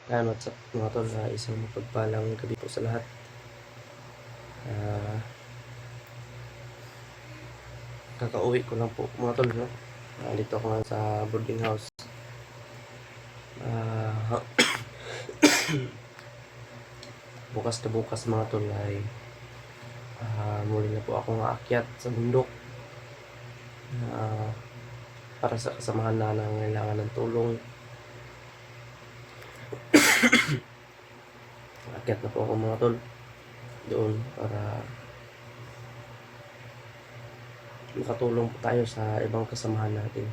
Yan, what's up mga tol? Isang mapagpalang gabi po sa lahat. Ah, Kakauwi ko lang po mga tol, no? Dito ako nga sa boarding house. Ah, Bukas na bukas mga tol ay muli na po akong aakyat sa bundok para sa kasamahan na nangangailangan ng tulong. Aakyat na po ako mga tol doon para makatulong po tayo sa ibang kasamahan natin.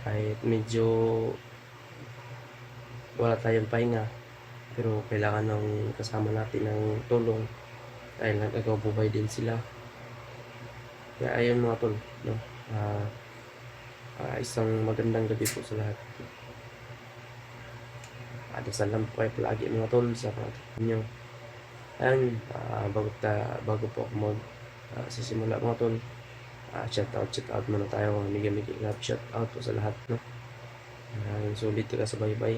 Kahit medyo wala tayong pahinga, pero kailangan ng kasama natin ng tulong dahil nagkakabuhay din sila. Kaya ayun mga tol, no? Isang magandang gabi po sa lahat. Dasal lang po kayo palagi mga tol sa mga inyo. Ayun, bago po ako sisimula mga tol, shout out muna tayo, migi love shout out po sa lahat, no? Sulit ka sa bye-bye.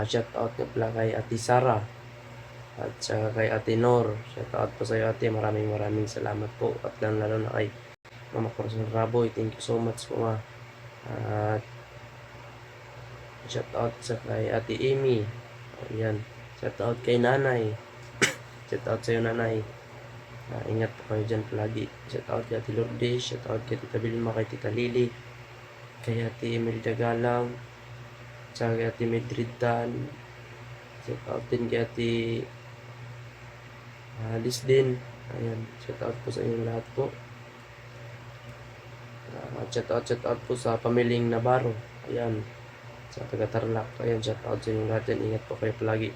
Shout out nga pala kay Ate Sara at saka kay Ate Nor. Shout out po sa iyo ate, maraming salamat po, at lalo na kay Mama Corazon Raboy, thank you so much po ma. At shout out sa kay Ate Amy. Ayan, shout out kay Nanay. Shout out sa iyo Nanay. Ingat po kayo dyan palagi. Shout out kay Ate Lourdes, shout out kay Tita Vilma, kay Tita Lily, kay Ate Imelda Galang, saka kay Ate Madrid Dan. Shout out din kay Ate Liz din. Ayan, shout out po sa inyong lahat po. Shout out po sa pamilyeng Navarro. Ayan, sa taga Tarlac. Ayan, shout out sa inyong lahat yan. Ingat po kayo palagi.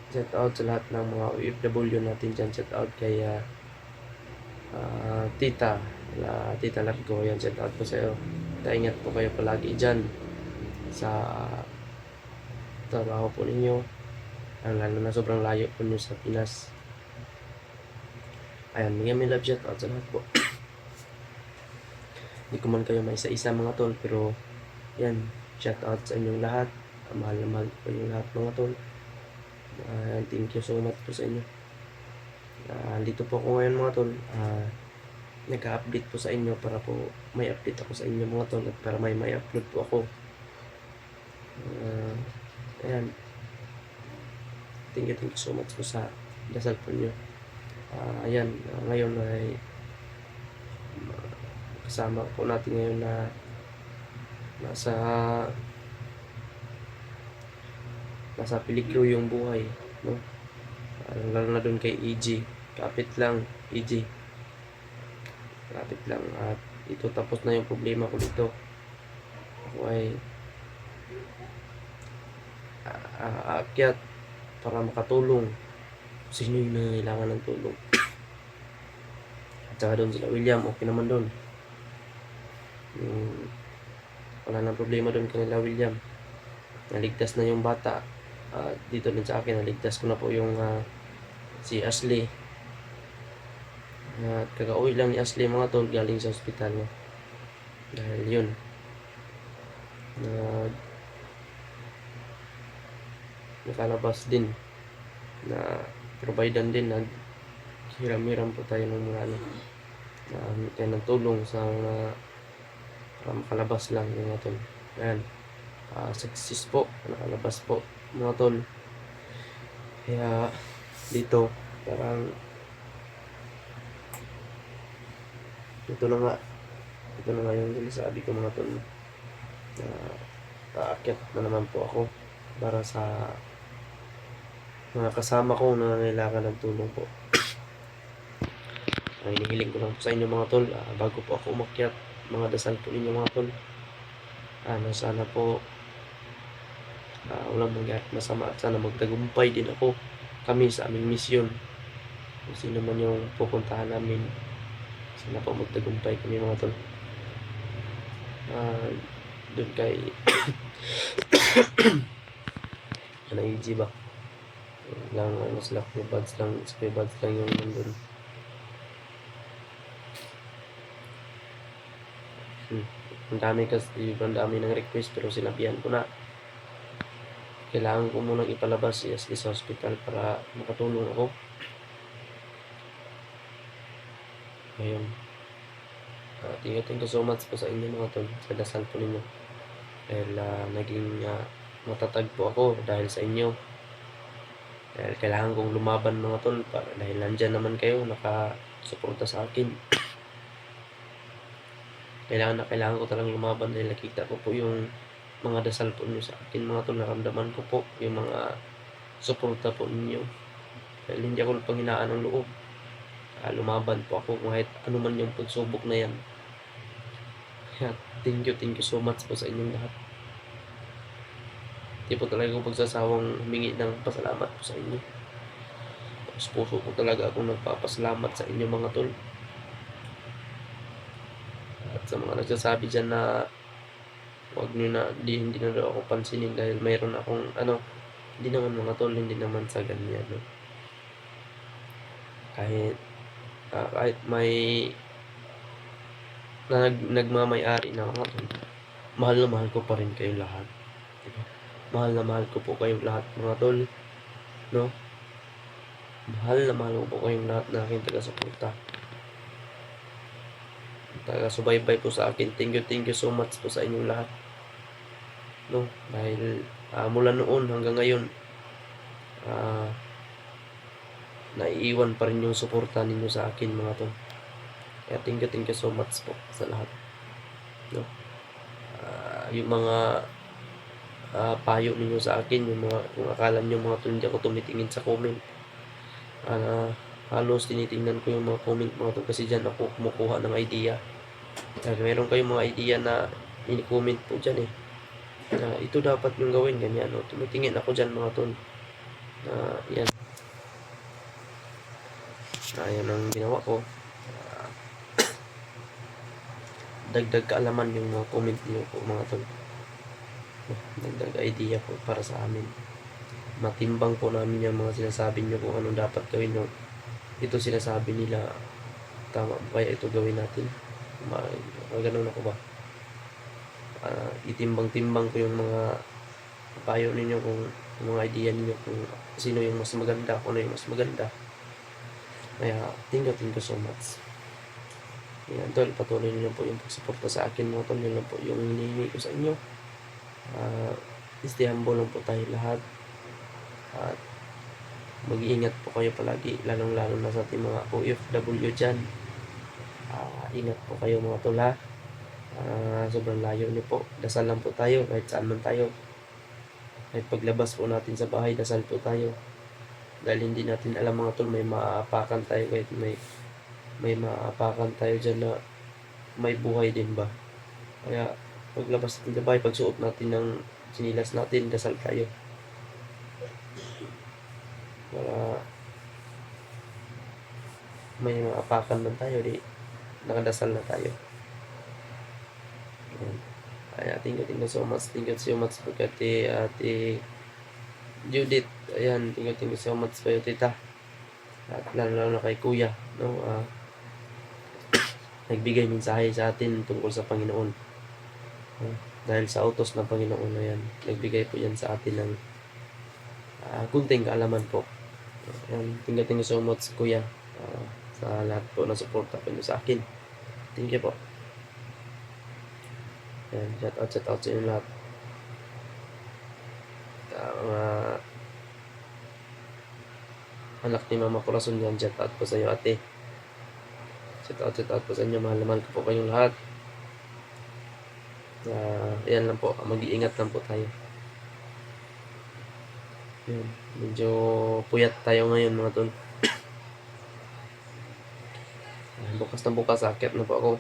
Shout out sa lahat ng mga OFW natin dyan. Shout out kay Tita Largo. Ayan, shout out po sa iyo. Ingat po kayo palagi dyan sa trabaho po ninyo. Lalo na sobrang layo po nyo sa Pinas. Ayan, may love shout out sa lahat po. Hindi ko man kayo maisa-isa mga tol, pero yan, shout out sa inyong lahat. Mahal na mahal po yung lahat mga tol. Thank you so much po sa inyo. Dito po ako ngayon mga tol. Nag-update po sa inyo para po may update ako sa inyo mga tol, at para may upload po ako. Ayan, thank you so much po sa dasal po nyo. Ayan, ngayon ay kasama po natin ngayon na nasa peligro yung buhay, no? Lalo na doon kay EG. Kapit lang EG, kapit lang. At ito, tapos na yung problema ko dito. Ako ay aakyat para makatulong sino yung nangailangan ng tulong. At saka doon sila William, okay naman doon. Wala nang problema doon kanila William. Naligtas na yung bata. Dito din sa akin, naligtas ko na po yung si Ashley. At kakauwi lang ni Ashley mga tol galing sa ospital, no? Dahil yun, nakalabas din na providan din, hiram-hiram po tayo ng mga tayo ng tulong sa para makalabas lang yung mga tol. Ayan, success po, nakalabas po mga tol. Kaya dito parang ito na nga yung sinasabi ko mga tol. Aakyat na naman po ako para sa mga kasama ko na nangailangan ng tulong po. Hinihiling ko lang po sa inyo mga tol, bago po ako umakyat, mga dasal po ninyo mga tol. Sana po walang mangyari masama, at sana magtagumpay din kami sa aming misyon. Kung sino man yung pupuntahan namin, sana po magtagumpay kami mga tol. Doon kay EG ba lang, sila Kuya Buds lang yung nandun. ang dami ng request, pero sinabihan ko na kailangan ko munang ipalabas si Ashley sa hospital para makatulong ako. Ngayon, thank you so much po sa inyo mga tol, sa dasal po ninyo. Dahil naging matatag po ako dahil sa inyo. Dahil kailangan kong lumaban mga tol, dahil nandyan naman kayo, nakasuporta sa akin. Kailangan ko talagang lumaban dahil nakita ko po yung mga dasal po ninyo sa akin mga tol. Naramdaman ko po yung mga suporta po ninyo. Dahil hindi ako panghinaan ng loob. Lumaban po ako kahit ano man yung pagsubok na yan. Kaya thank you so much po sa inyong lahat. Hindi po talaga ako pagsasawang humingi ng pasalamat po sa inyo. Tapos puso ko talaga akong nagpapasalamat sa inyo mga tol. At sa mga nagsasabi dyan na huwag nyo na, hindi na daw ako pansinin dahil mayroon akong hindi naman mga tol, hindi naman sa ganyan. No? Kahit may nagmamay-ari na mga tol, mahal na mahal ko pa rin kayong lahat. Diba? Mahal na mahal ko po kayong lahat mga tol. No? Mahal na mahal ko po kayong lahat na aking taga-suporta. Taga-subaybay po sa akin. Thank you so much po sa inyong lahat. No? Dahil mula noon hanggang ngayon, naiiwan pa rin yung suporta ninyo sa akin mga tol. Kaya thank you so much po sa lahat. No? Yung mga payo ninyo sa akin, kung akala nyo mga tol, hindi ako tumitingin sa comment. Halos tinitingnan ko yung mga comment mga tol kasi dyan ako kumukuha ng idea. Dahil meron kayong mga idea na ini-comment po dyan ito dapat yung gawin, ganyan. Tumitingin ako dyan mga tol. Yan. Yan ang ginawa ko. Dagdag kaalaman yung mga comment niyo po mga tol. Dagdag idea po para sa amin. Matimbang po namin yung mga sinasabi niyo kung anong dapat gawin. Ito sinasabi nila, tama ba kaya ito gawin natin? Ganun ako ba? Itimbang-timbang ko yung mga payo ninyo, kung mga idea ninyo, kung sino yung mas maganda, kung ano yung mas maganda. Kaya thank you so much. Yan tol, patuloy niyo po yung pagsuporta sa akin mga tol. Yun lang po yung hinihingi ko sa inyo. Stay humble lang po tayo lahat. At mag-iingat po kayo palagi, lalong-lalo na sa ating mga OFW dyan. Ingat po kayo mga tol ha. Sobrang layo niyo po. Dasal lang po tayo kahit saan man tayo. Kahit paglabas po natin sa bahay, dasal po tayo. Dahil hindi natin alam mga tol, may maaapakan tayo, kahit may maaapakan tayo dyan na may buhay din ba. Kaya paglabas natin sa bahay, pagsuot natin ng sinilas natin, dasal tayo. Para may maapakan man tayo, di nakadasal na tayo. Kaya thank you so much. Thank you so much po kay Ate Judith. Ayan, thank you so much po yung tita. At lalo na kay Kuya, no? Nagbigay mensahe sa atin tungkol sa Panginoon. Dahil sa utos ng Panginoon na yan, nagbigay po yan sa atin ng kunting kaalaman po. Ayan, thank you so much Kuya, sa lahat po ng suporta po sa akin. Thank you po. Ayan, shout out sa inyo lahat. Mga anak ni Mama Corazon yan, shout out po sa inyo ate. Shout out po sa inyo, mahal ko po kayong lahat. Ayan lang po, mag-iingat lang po tayo. Ayan, medyo puyat tayo ngayon mga tol. Bukas na bukas, akit na po ako.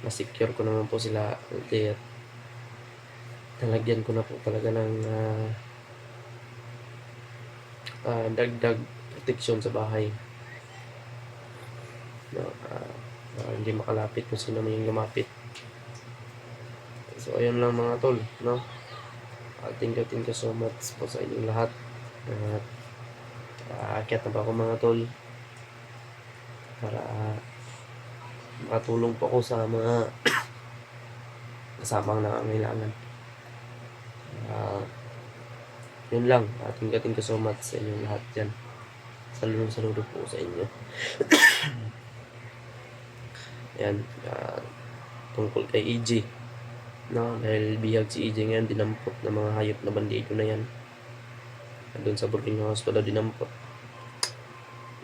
Na-secure ko naman po sila at nalagyan ko na po talaga ng dagdag protection sa bahay. No, hindi makalapit kung sino man yung lumapit. So ayun lang mga tol, no? Thank you so much po sa inyong lahat. Aakyat na ba ako mga tol para makatulong po ako sa mga kasamang nangangailangan. Yun lang. Thank you so much sa inyong lahat dyan. Saludo po sa inyo. Yan. Tungkol kay EJ. No, dahil bihag si EJ ngayon, dinampot ng mga hayop na bandido na yan. Doon sa Burkina Hospital dinampot.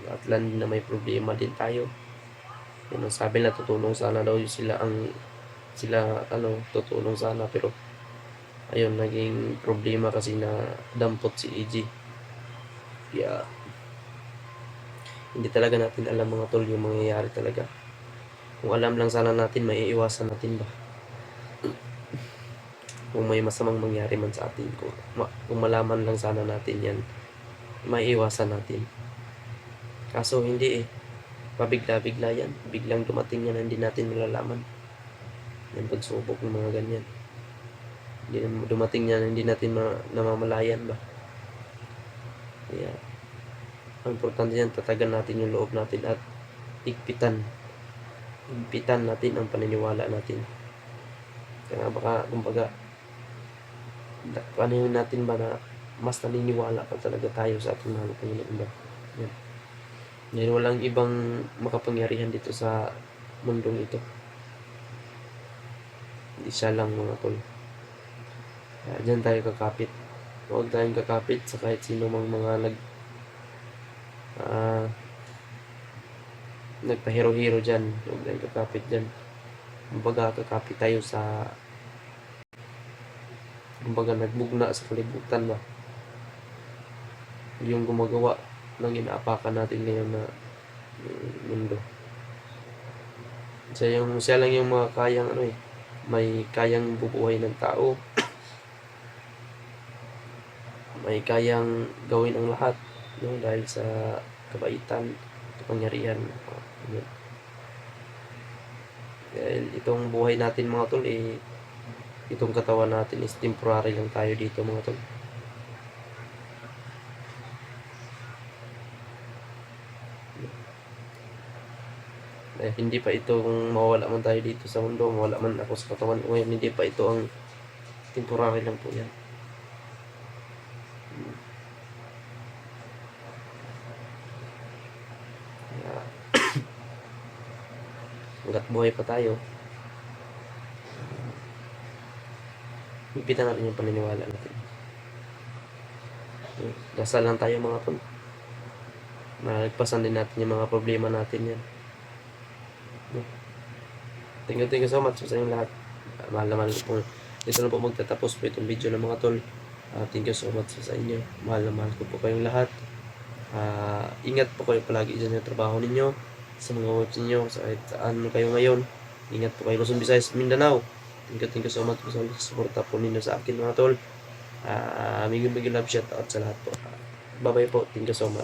At lang na may problema din tayo. Yun, sabi na tutulong sana daw sila tutulong sana, pero ayun, naging problema kasi na dampot si EJ. Kaya hindi talaga natin alam mga tol yung mangyayari talaga. Kung alam lang sana natin, maiiwasan natin ba? Kung may masamang mangyari man sa atin, kung malaman lang sana natin yan, maiiwasan natin. Kaso hindi pabigla-bigla yan. Biglang dumating yan, hindi natin malalaman. Yung pagsubok ng mga ganyan. Dumating yan, hindi natin namamalayan ba? Kaya, ang importante yan, tatagan natin yung loob natin at higpitan natin ang paniniwala natin. Kaya baka, kumbaga, paano yun natin ba na mas naniniwala pa talaga tayo sa ating mga Panginoon ba? Yan. Dahil walang ibang makapangyarihan dito sa mundong ito. Hindi siya lang mga tol. Diyan tayo kakapit. Huwag tayong kakapit sa kahit sino mang mga nagpahiro-hiro dyan. Huwag tayong kakapit dyan. Kumbaga kakapit tayo sa nagbugna sa kalibutan ba? Yung gumagawa ng inaapakan natin ngayon na mundo. Siya lang yung mga kayang may kayang bubuhay ng tao. May kayang gawin ang lahat, no, dahil sa kabaitan, kapangyarihan. Dahil itong buhay natin mga tol, itong katawan natin is temporary lang tayo dito mga tol. Hindi pa ito kung mawala man tayo dito sa mundo, mawala man ako sa katawan ko ngayon, hindi pa ito ang temporary lang po yan. Hanggat buhay pa tayo, higpitan natin yung paniniwala natin. Dasal lang tayo mga tol. Malagpasan din natin yung mga problema natin yan. Thank you so much sa inyong lahat. Mahal na mahal ko po. Dito na po magtatapos po itong video ng mga tol. Thank you so much sa inyo. Mahal na mahal ko po kayong lahat. Ingat po kayo palagi dyan yung trabaho ninyo, sa mga works ninyo, sa kahit saan kayo ngayon. Ingat po kayo, Luzon, Visayas, Mindanao. Thank you so much po sa suporta po ninyo sa akin mga tol. Migil love shout out sa lahat po. Bye bye po. Thank you so much.